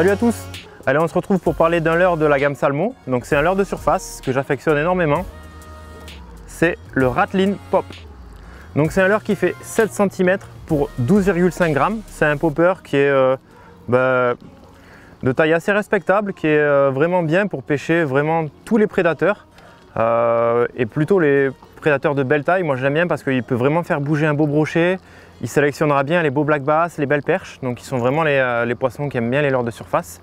Salut à tous. Allez, on se retrouve pour parler d'un leurre de la gamme Salmo. Donc c'est un leurre de surface que j'affectionne énormément. C'est le Ratlin Pop. Donc c'est un leurre qui fait 7 cm pour 12,5 grammes. C'est un popper qui est de taille assez respectable, qui est vraiment bien pour pêcher vraiment tous les prédateurs. Et plutôt les prédateurs de belle taille. Moi j'aime bien parce qu'il peut vraiment faire bouger un beau brochet. Il sélectionnera bien les beaux black bass, les belles perches. Donc ils sont vraiment les poissons qui aiment bien les leurres de surface.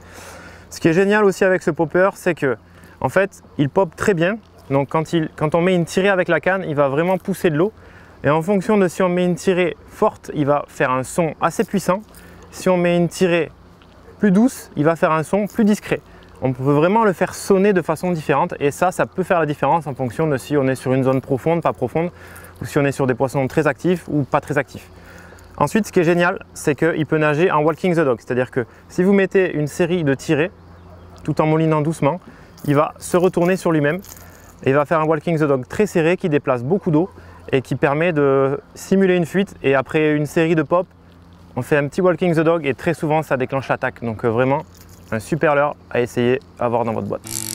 Ce qui est génial aussi avec ce popper, c'est que en fait il pop très bien. Donc quand on met une tirée avec la canne, il va vraiment pousser de l'eau. Et en fonction de si on met une tirée forte, il va faire un son assez puissant. Si on met une tirée plus douce, il va faire un son plus discret. On peut vraiment le faire sonner de façon différente et ça peut faire la différence en fonction de si on est sur une zone profonde, pas profonde, ou si on est sur des poissons très actifs ou pas très actifs. Ensuite, ce qui est génial, c'est qu'il peut nager en walking the dog, c'est-à-dire que si vous mettez une série de tirées, tout en moulinant doucement, il va se retourner sur lui-même et il va faire un walking the dog très serré qui déplace beaucoup d'eau et qui permet de simuler une fuite. Et après une série de pop, on fait un petit walking the dog et très souvent ça déclenche l'attaque. Donc vraiment un super leurre à essayer à avoir dans votre boîte.